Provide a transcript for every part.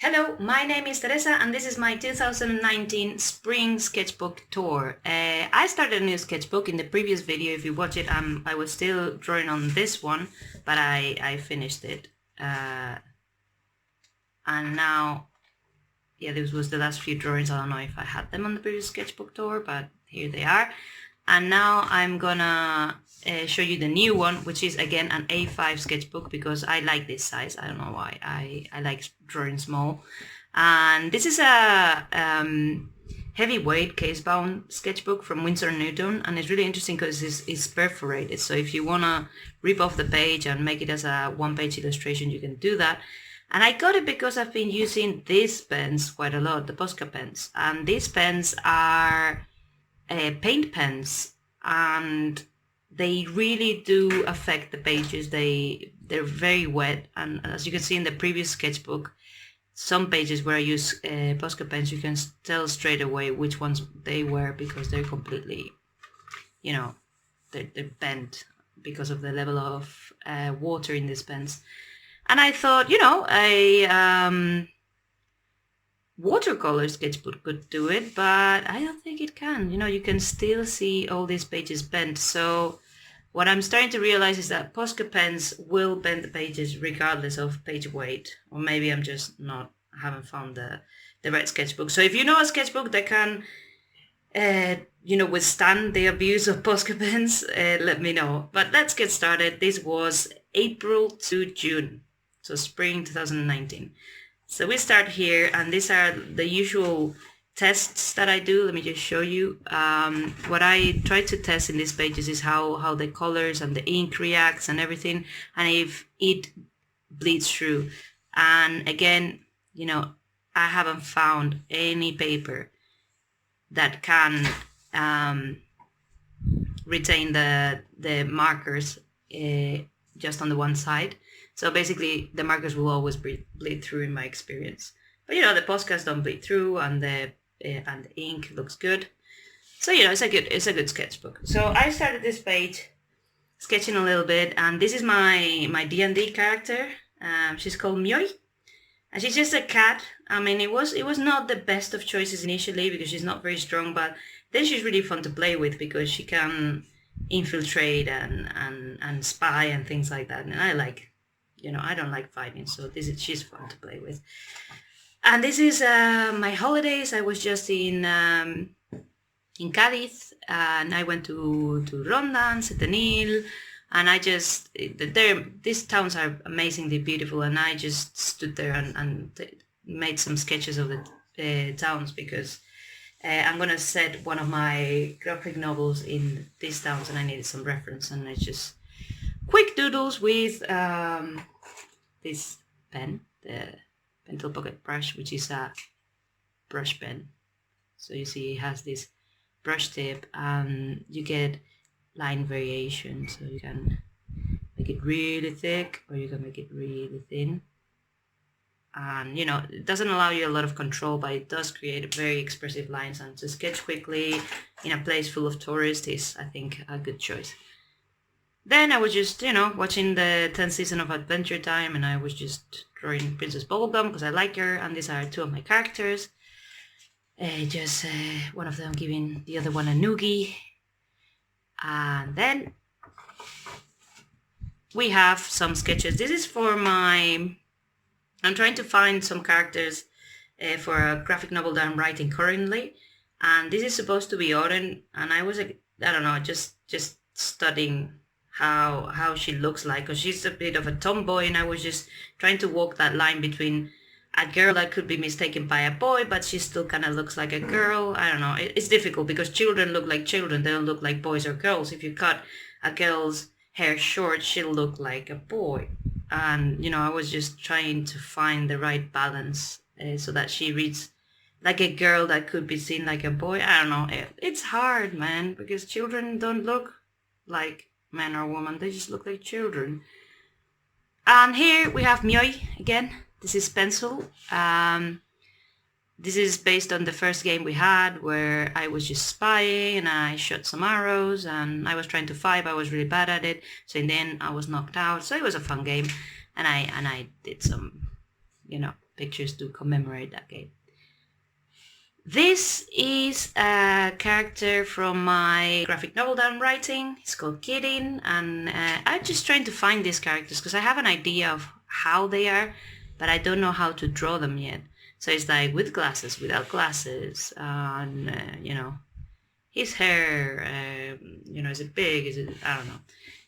Hello, my name is Teresa and this is my 2019 Spring Sketchbook Tour. I started a new sketchbook in the previous video. If you watch it, I was still drawing on this one, but I finished it. And now, yeah, this was the last few drawings. I don't know if I had them on the previous sketchbook tour, but here they are. And now I'm gonna show you the new one, which is again an A5 sketchbook because I like this size. I don't know why. I like drawing small. And this is a heavyweight case-bound sketchbook from Windsor Newton, and it's really interesting because it's perforated. So if you wanna rip off the page and make it as a one-page illustration, you can do that. And I got it because I've been using these pens quite a lot, the Posca pens. And these pens are paint pens, and they really do affect the pages. They're very wet, and as you can see in the previous sketchbook, some pages where I use Posca pens, you can tell straight away which ones they were because they're completely, you know, they're bent because of the level of water in these pens. And I thought, you know, a watercolor sketchbook could do it, but I don't think it can. You know, you can still see all these pages bent. So what I'm starting to realize is that Posca pens will bend the pages regardless of page weight, or maybe I'm just haven't found the right sketchbook. So if you know a sketchbook that can you know, withstand the abuse of Posca pens, let me know. But let's get started. This was April to June, so spring 2019. So we start here, and these are the usual tests that I do. Let me just show you. What I try to test in these pages is how the colors and the ink reacts and everything, and if it bleeds through. And again, you know, I haven't found any paper that can retain the markers just on the one side. So basically, the markers will always bleed through in my experience. But you know, the Poscas don't bleed through, and the ink looks good. So you know, it's a good sketchbook. So I started this page sketching a little bit, and this is my D&D character. She's called Myoy, and she's just a cat. I mean, it was not the best of choices initially because she's not very strong, but then she's really fun to play with because she can infiltrate and spy and things like that, and I like. You know, I don't like fighting, so she's fun to play with. And this is my holidays. I was just in Cádiz, and I went to Ronda and Setenil, and I just these towns are amazingly beautiful, and I just stood there and made some sketches of the towns because I'm gonna set one of my graphic novels in these towns, and I needed some reference, and I just quick doodles with this pen, the Pentel pocket brush, which is a brush pen. So you see it has this brush tip, and you get line variation. So you can make it really thick, or you can make it really thin. And you know, it doesn't allow you a lot of control, but it does create very expressive lines. And to sketch quickly in a place full of tourists is, I think, a good choice. Then I was just, you know, watching the 10th season of Adventure Time, and I was just drawing Princess Bubblegum because I like her, and these are two of my characters. Just one of them giving the other one a noogie. And then we have some sketches. This is for I'm trying to find some characters for a graphic novel that I'm writing currently, and this is supposed to be Oren, and I was, I don't know, just studying how she looks like, because she's a bit of a tomboy, and I was just trying to walk that line between a girl that could be mistaken by a boy, but she still kind of looks like a girl. I don't know, it's difficult because children look like children, they don't look like boys or girls. If you cut a girl's hair short, she'll look like a boy. And you know, I was just trying to find the right balance so that she reads like a girl that could be seen like a boy. I don't know, it's hard, man, because children don't look like man or woman, they just look like children. And here we have Myoy again. This is pencil. This is based on the first game we had where I was just spying and I shot some arrows and I was trying to fight, but I was really bad at it. So in the end I was knocked out. So it was a fun game, and I did some pictures to commemorate that game. This is a character from my graphic novel that I'm writing. It's called Kidding, and I'm just trying to find these characters because I have an idea of how they are, but I don't know how to draw them yet. So it's like with glasses, without glasses, and his hair, is it big? Is it? I don't know.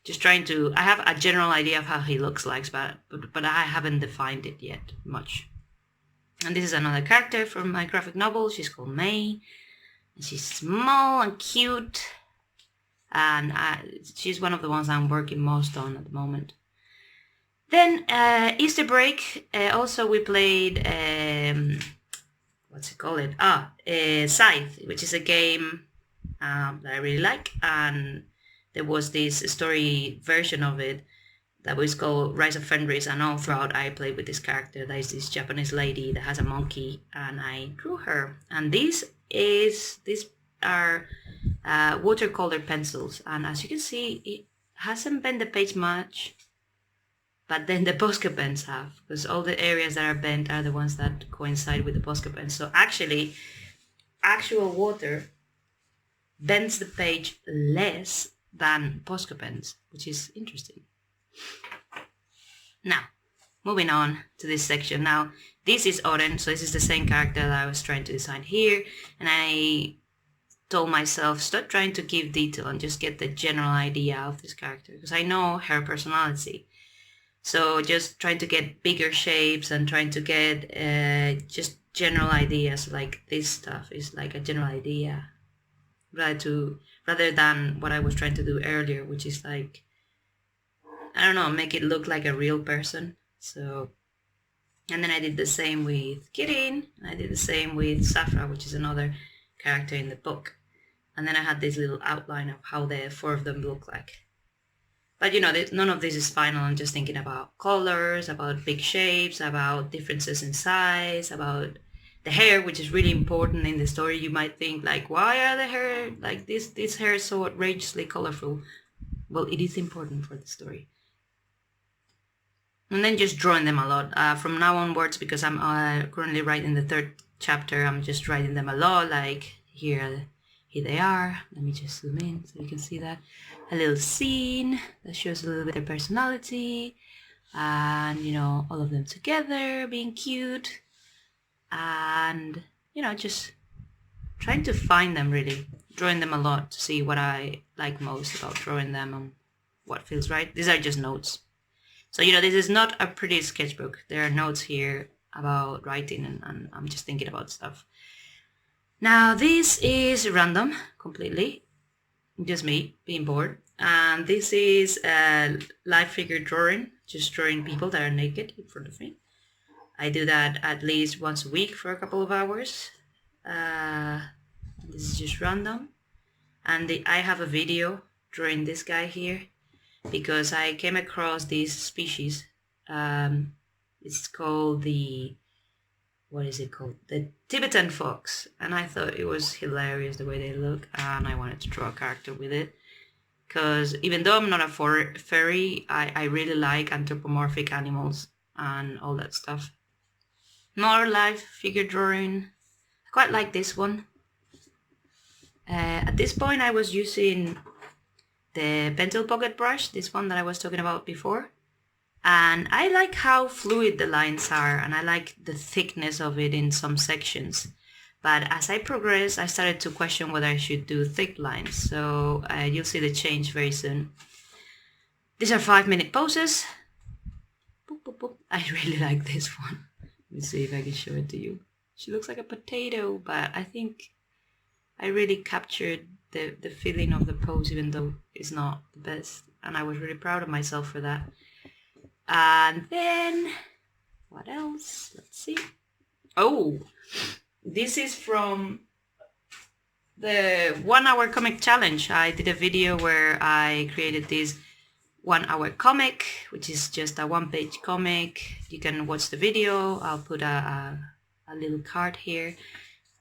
Just trying to. I have a general idea of how he looks like, but I haven't defined it yet much. And this is another character from my graphic novel. She's called May. And she's small and cute. And she's one of the ones I'm working most on at the moment. Then Easter break. Also we played, what's it called? Scythe, which is a game that I really like. And there was this story version of it that was called Rise of Fenris, and all throughout I played with this character. That is this Japanese lady that has a monkey, and I drew her. And these are watercolor pencils, and as you can see, it hasn't bent the page much, but then the Posca Pens have, because all the areas that are bent are the ones that coincide with the Posca Pens. So actually, actual water bends the page less than Posca Pens, which is interesting. Now, moving on to this section. Now, this is Oren, so this is the same character that I was trying to design here, and I told myself, stop trying to give detail and just get the general idea of this character, because I know her personality. So just trying to get bigger shapes and trying to get just general ideas, like this stuff is like a general idea, rather than what I was trying to do earlier, which is like, I don't know, make it look like a real person. So, and then I did the same with Kirin, and I did the same with Safra, which is another character in the book. And then I had this little outline of how the four of them look like. But none of this is final. I'm just thinking about colors, about big shapes, about differences in size, about the hair, which is really important in the story. You might think like, why are the hair like this? This hair is so outrageously colorful. Well, it is important for the story. And then just drawing them a lot. From now onwards, because I'm currently writing the 3rd chapter, I'm just writing them a lot. Like here they are. Let me just zoom in so you can see that. A little scene that shows a little bit of personality. And, all of them together being cute. And, just trying to find them really. Drawing them a lot to see what I like most about drawing them and what feels right. These are just notes. So, this is not a pretty sketchbook. There are notes here about writing, and I'm just thinking about stuff. Now, this is random, completely. Just me being bored. And this is a live figure drawing, just drawing people that are naked in front of me. I do that at least once a week for a couple of hours. This is just random. And I have a video drawing this guy here, because I came across this species. It's called what is it called? The Tibetan fox. And I thought it was hilarious the way they look, and I wanted to draw a character with it. Because even though I'm not a furry, I really like anthropomorphic animals and all that stuff. More live figure drawing. I quite like this one. At this point I was using the Pentel pocket brush, this one that I was talking about before. And I like how fluid the lines are, and I like the thickness of it in some sections. But as I progressed, I started to question whether I should do thick lines. So you'll see the change very soon. These are 5-minute poses. Boop, boop, boop. I really like this one. Let me see if I can show it to you. She looks like a potato, but I think I really captured the feeling of the pose, even though it's not the best. And I was really proud of myself for that. And then, what else? Let's see. Oh, this is from the 1 hour comic challenge. I did a video where I created this 1 hour comic, which is just a 1-page comic. You can watch the video. I'll put a little card here.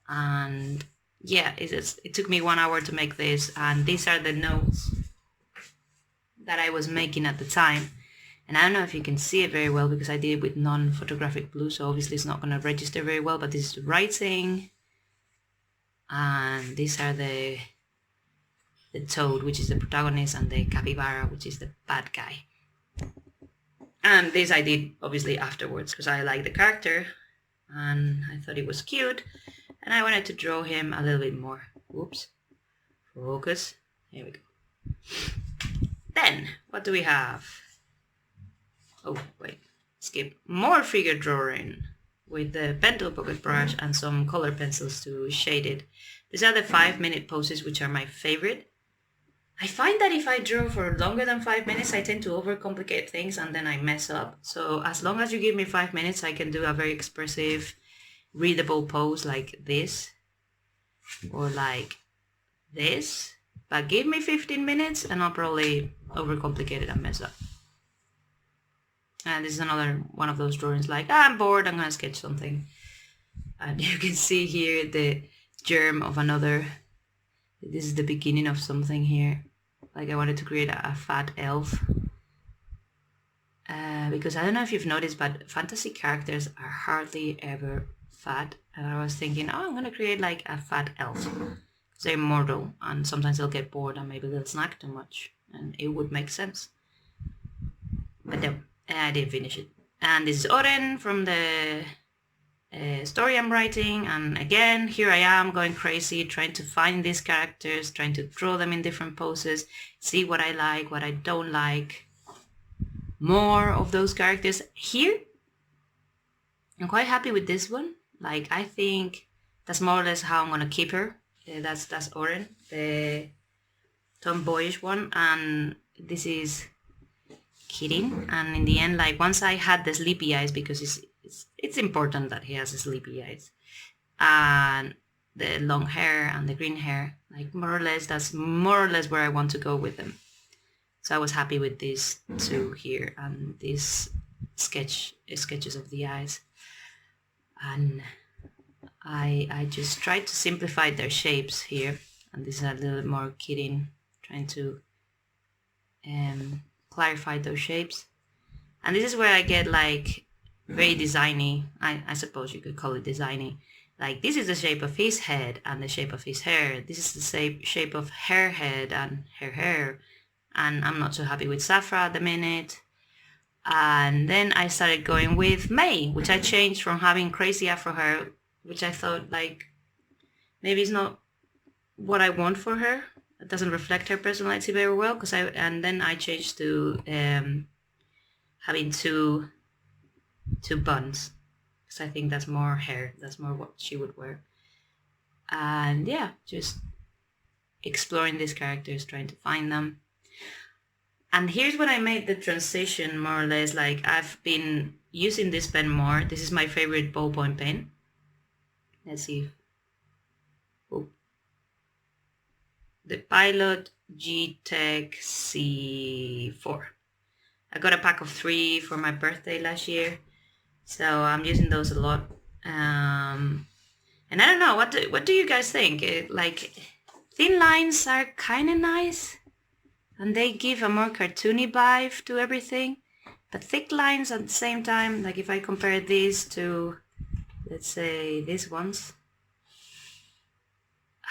And yeah, it took me 1 hour to make this. And these are the notes that I was making at the time. And I don't know if you can see it very well because I did it with non-photographic blue, so obviously it's not going to register very well, but this is the writing. And these are the toad, which is the protagonist, and the capybara, which is the bad guy. And this I did obviously afterwards because I like the character and I thought it was cute and I wanted to draw him a little bit more. Whoops. Focus. Here we go. Then, what do we have? Oh, wait. Skip. More figure drawing with the Pentel pocket brush and some color pencils to shade it. These are the 5-minute poses, which are my favorite. I find that if I draw for longer than 5 minutes, I tend to overcomplicate things and then I mess up. So as long as you give me 5 minutes, I can do a very expressive, readable pose like this or like this. But give me 15 minutes and I'll probably overcomplicate it and mess up. And this is another one of those drawings like, I'm bored, I'm gonna sketch something. And you can see here the germ of another. This is the beginning of something here. Like I wanted to create a fat elf. Because I don't know if you've noticed, but fantasy characters are hardly ever fat. And I was thinking, oh, I'm gonna create like a fat elf. Because they're immortal and sometimes they'll get bored and maybe they'll snack too much. And it would make sense. But no, I didn't finish it. And this is Oren from the story I'm writing, and again here I am going crazy trying to find these characters, trying to draw them in different poses, see what I like, what I don't like. More of those characters here. I'm quite happy with this one. Like I think that's more or less how I'm gonna keep her. That's Oren, the tomboyish one, and this is Kidding. And in the end, like once I had the sleepy eyes, because it's important that he has sleepy eyes, and the long hair and the green hair, like more or less that's more or less where I want to go with them. So I was happy with these two here and these sketches of the eyes, and I just tried to simplify their shapes here, and this is a little more Kidding, trying to clarify those shapes. And this is where I get like very designy. I suppose you could call it designy. Like this is the shape of his head and the shape of his hair. This is the shape of her head and her hair. And I'm not so happy with Safra at the minute. And then I started going with May, which I changed from having crazy afro hair, which I thought like maybe it's not what I want for her. It doesn't reflect her personality very well, and then I changed to having two buns, because I think that's more hair, that's more what she would wear. And yeah, just exploring these characters, trying to find them. And here's when I made the transition, more or less. Like I've been using this pen more. This is my favorite ballpoint pen. Let's see. Oh. The Pilot G-TEC C4. I got a pack of 3 for my birthday last year, so I'm using those a lot. And I don't know, what do you guys think? Like thin lines are kind of nice, and they give a more cartoony vibe to everything. But thick lines at the same time, like if I compare these to, let's say, these ones.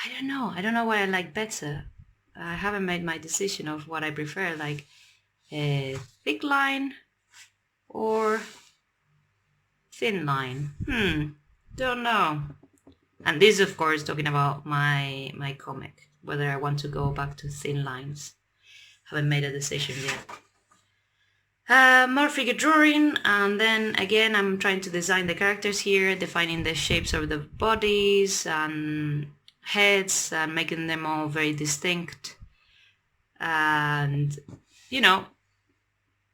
I don't know what I like better. I haven't made my decision of what I prefer, like a thick line or thin line. Don't know. And this is of course talking about my comic, whether I want to go back to thin lines. Haven't made a decision yet. More figure drawing, and then again I'm trying to design the characters here, defining the shapes of the bodies and heads and making them all very distinct. And you know,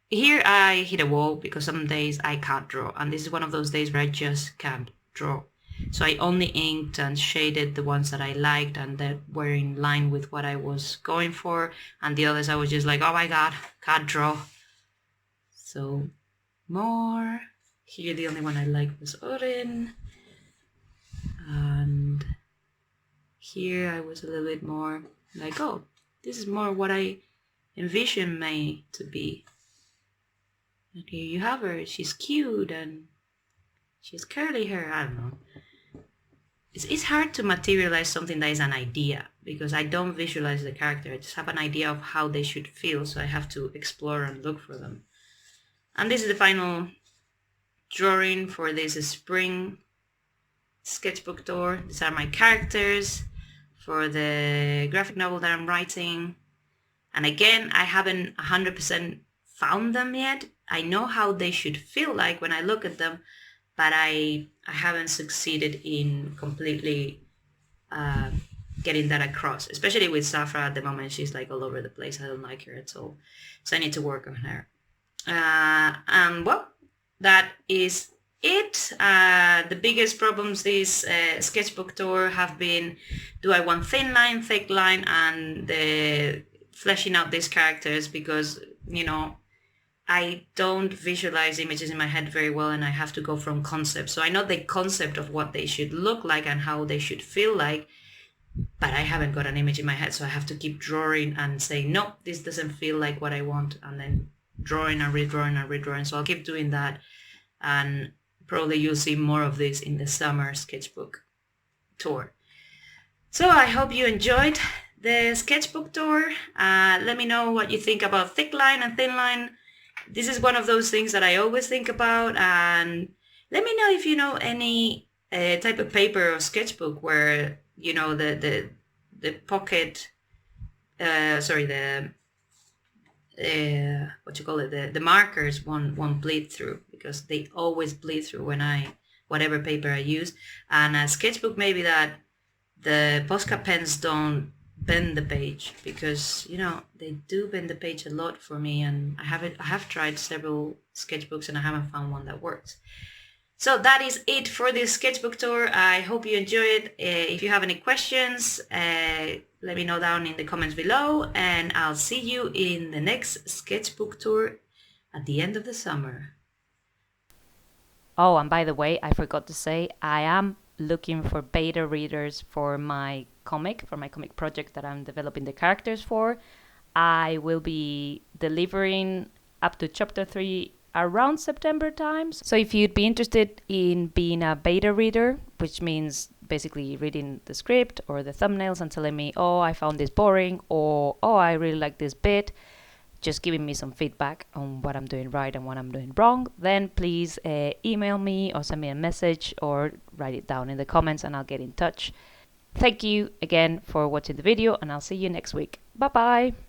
here I hit a wall because some days I can't draw, and this is one of those days where I just can't draw. So I only inked and shaded the ones that I liked and that were in line with what I was going for, and the others I was just like, oh my god, can't draw. So more. Here the only one I liked was Oren, and here I was a little bit more like, oh, this is more what I envision May to be. And here you have her. She's cute and she has curly hair. I don't know. It's hard to materialize something that is an idea because I don't visualize the character. I just have an idea of how they should feel, so I have to explore and look for them. And this is the final drawing for this spring sketchbook tour. These are my characters for the graphic novel that I'm writing. And again, I haven't 100% found them yet. I know how they should feel like when I look at them, but I haven't succeeded in completely getting that across, especially with Safra at the moment. She's like all over the place. I don't like her at all. So I need to work on her. Well, that is it. The biggest problems this sketchbook tour have been, do I want thin line, thick line, and the fleshing out these characters, because, you know, I don't visualize images in my head very well, and I have to go from concept. So I know the concept of what they should look like and how they should feel like, but I haven't got an image in my head. So I have to keep drawing and say, no, this doesn't feel like what I want, and then drawing and redrawing and redrawing. So I'll keep doing that, and probably you'll see more of this in the summer sketchbook tour. So I hope you enjoyed the sketchbook tour. Let me know what you think about thick line and thin line. This is one of those things that I always think about, and let me know if you know any type of paper or sketchbook where, you know, the pocket, the markers won't bleed through, because they always bleed through when whatever paper I use. And a sketchbook, maybe that the Posca pens don't bend the page, because, you know, they do bend the page a lot for me, and I have tried several sketchbooks and I haven't found one that works. So that is it for this sketchbook tour. I hope you enjoy it. If you have any questions, let me know down in the comments below, and I'll see you in the next sketchbook tour at the end of the summer. Oh, and by the way, I forgot to say, I am looking for beta readers for my comic project that I'm developing the characters for. I will be delivering up to chapter 3 around September times. So if you'd be interested in being a beta reader, which means basically reading the script or the thumbnails and telling me, oh, I found this boring, or oh, I really like this bit, just giving me some feedback on what I'm doing right and what I'm doing wrong, then please email me or send me a message or write it down in the comments and I'll get in touch. Thank you again for watching the video, and I'll see you next week. Bye bye!